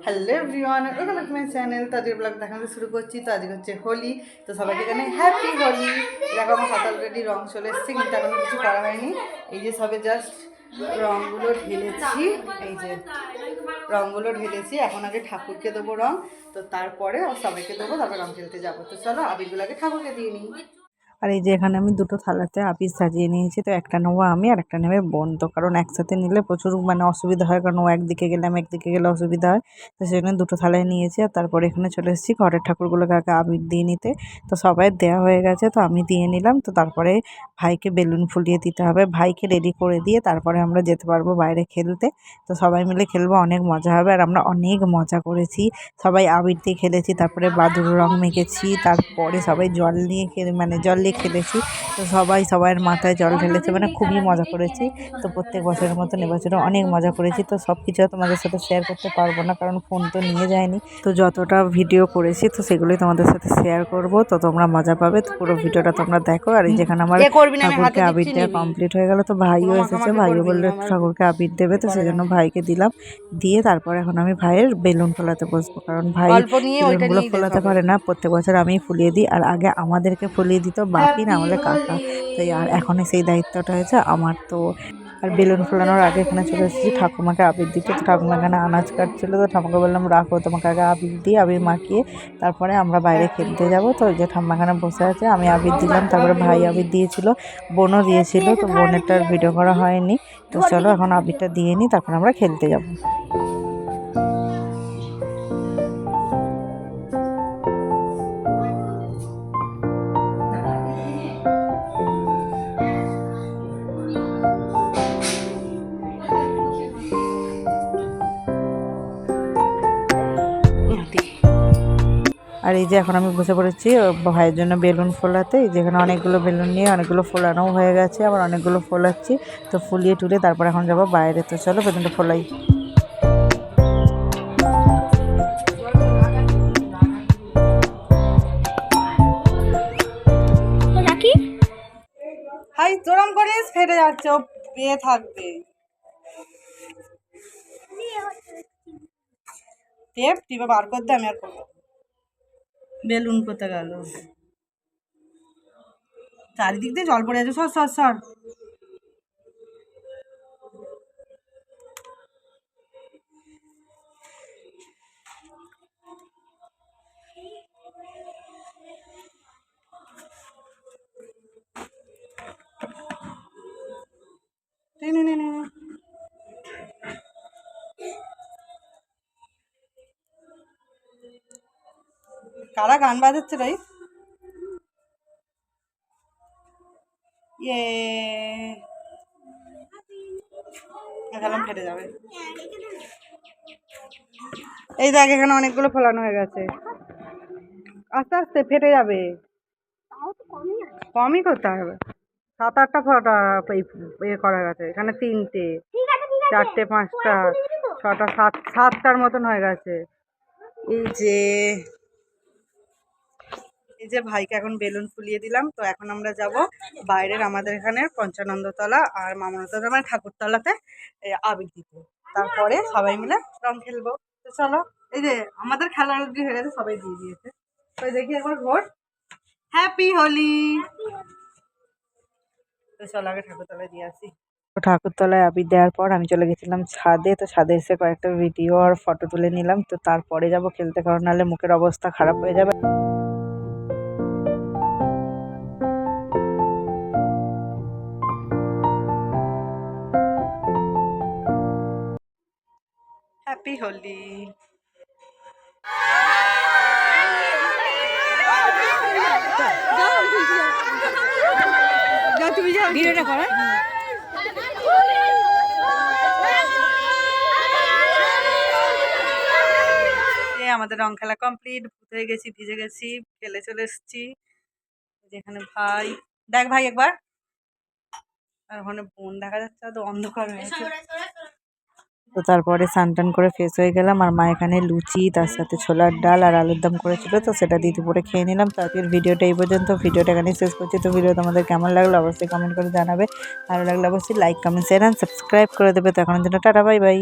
Hello everyone, welcome back to my channel. তো আজকের blog দেখাতে শুরু করছি। তো আজকে হচ্ছে হোলি, তো সবাইকে জানাই হ্যাপি হোলি। দেখো আমার হাত অলরেডি রং চলে এসছে, কিন্তু এখনো কিছু করা হয়নি। এই যে সবে জাস্ট রঙগুলো ঢেলেছি, এই যে রঙগুলো ঢেলেছি। এখন আগে ঠাকুরকে দেবো রং, তো তারপরে সবাইকে দেবো, তারপর রং খেলতে যাবো। তো চলো আবিরগুলোকে ঠাকুরকে দিয়ে নিই। আর এই যে এখানে আমি দুটো থালাতে আবির সাজিয়ে নিয়েছি। তো একটা নেবো আমি আর একটা নেবে বোন। তো কারণ একসাথে নিলে প্রচুর অসুবিধা হয়, কারণ ও একদিকে গেলে আমি একদিকে গেলে অসুবিধা হয়। তো সেজন্য দুটো থালায় নিয়েছি। আর তারপরে এখানে চলে এসেছি ঘরের ঠাকুরগুলোকে আগে আবির দিয়ে নিতে। তো সবাই দেওয়া হয়ে গেছে, তো আমি দিয়ে নিলাম। তো তারপরে ভাইকে বেলুন ফুলিয়ে দিতে হবে, ভাইকে রেডি করে দিয়ে তারপরে আমরা যেতে পারবো বাইরে খেলতে। তো সবাই মিলে খেলবো, অনেক মজা হবে। আর আমরা অনেক মজা করেছি, সবাই আবির দিয়ে খেলেছি, তারপরে বাদুর রং মেখেছি, তারপরে সবাই জল নিয়ে জল দিয়ে খেলেছি। তো সবাই সবার মাথায় জল ঢেলেছে, খুবই মজা করেছি। তো প্রত্যেক বছরের মতন এবছরও অনেক মজা করেছি। তো সব কিছু তোমাদের সাথে শেয়ার করতে পারবো না, কারণ ফোন তো নিয়ে যায়নি। তো যতটা ভিডিও করেছি তো সেগুলোই তোমাদের সাথে শেয়ার করব, তো তোমরা মজা পাবে। তো পুরো ভিডিওটা তোমরা দেখো। আর এই যেখানে আমার ঠাকুরকে আবির দেওয়া কমপ্লিট হয়ে গেল, তো ভাইও এসেছে, ভাইও বললো ঠাকুরকে আবির দেবে। তো সেজন্য ভাইকে দিলাম, দিয়ে তারপর এখন আমি ভাইয়ের বেলুন ফোলাতে বসবো, কারণ ভাই বেলুনগুলো ফোলাতে পারে না। প্রত্যেক বছর আমি ফুলিয়ে দিই, আর আগে আমাদেরকে ফুলিয়ে দিত বাপি না হলে কাকা। তো আর এখন সেই দায়িত্বটা হয়েছে আমার। তো আর বেলুন ফোলানোর আগে এখানে চলে এসেছি ঠাকুমাকে আবির দিতে। তো ঠাকুমা এখানে আনাজ কাটছিল, তো ঠাকুমাকে বললাম রাখো, তোমাকে আগে আবির দিয়ে আবির মাখিয়ে তারপরে আমরা বাইরে খেলতে যাব। তো ওই যে ঠাম্মা এখানে বসে আছে, আমি আবির দিলাম, তারপরে ভাই আবির দিয়েছিল, বোনও দিয়েছিল। তো বোনেরটার ভিডিও করা হয়নি। তো চলো এখন আবিরটা দিয়ে নিই, তারপর আমরা খেলতে যাব। আর এই যে এখন আমি বসে পড়েছি ভাইয়ের জন্য বেলুন ফোলাতে। যেখানে অনেকগুলো বেলুন নিয়ে অনেকগুলো ফোলানোও হয়ে গেছে, আবার অনেকগুলো ফোলাচ্ছি। তো ফুলিয়ে টুলে তারপর এখন যাবো বাইরে। তো চলো বেলুনটা ফোলাই। হাই তোরম করিস, ফেটে যাচ্ছে, ও পেয়ে থাকবে। টেপ টিপে বার করতে আমি আর করবো। বেলুন কোথায় গেল? চারিদিক দিয়ে জল পড়ে যাচ্ছে, সর সর সর। কারা গান বাজাচ্ছে রে? ইয়ে এখানে ফেটে যাবে। এই দেখ এখানে অনেকগুলো ফোলানো হয়ে গেছে, আস্তে আস্তে ফেটে যাবে। কমই করতে হবে, 7-8টা ফোটা ইয়ে করা গেছে। এখানে 3টে 4টে 5টা 6টা 7টার মতন হয়ে গেছে। এই যে ভাইকে এখন বেলুন ফুলিয়ে দিলাম। তো এখন আমরা যাব বাইরের আমাদের এখানে পঞ্চানন্দতলা আর মামনতলা ঠাকুরতলাতে আবির দিতে, তারপরে সবাই মিলে রং খেলবো। তো চলো, এই যে আমাদের খেলার অবধি হয়ে গেছে, সবাই দিয়ে দিয়েছে। তো দেখি একবার ভোট হ্যাপি হোলি। তো চলো আগে ঠাকুরতলায় দিয়ে আসি। ঠাকুরতলায় আবির দেওয়ার পর আমি চলে গেছিলাম ছাদে। তো ছাদে এসে কয়েকটা ভিডিও আর ফটো তুলে নিলাম। তো তারপরে যাব খেলতে, কারণ নাহলে মুখের অবস্থা খারাপ হয়ে যাবে। হ্যাপি হোলি। ভিডিওটা করো। আমাদের রং খেলা কমপ্লিট, ভূত হয়ে গেছি, ভিজে গেছি, খেলে চলে এসেছি। যেখানে ভাই, দেখ ভাই একবার, আর ওখানে বোন দেখা যাচ্ছে, তো অন্ধকার হয়েছে। তো তারপরে স্নান করে ফ্রেশ হয়ে গেলাম। আর মা এখানে লুচি, তার সাথে ছোলার ডাল আর আলুর দম করেছিল, তো সেটা দিয়ে দুপুরে খেয়ে নিলাম। তো আজকের ভিডিওটা এই পর্যন্ত, ভিডিওটা এখানে শেষ করছি। তো ভিডিও তোমাদের কেমন লাগলো অবশ্যই কমেন্ট করে জানাবে, ভালো লাগলে অবশ্যই like comment share and subscribe করে দেবে। তো এখনের জন্য টাটা, বাই বাই।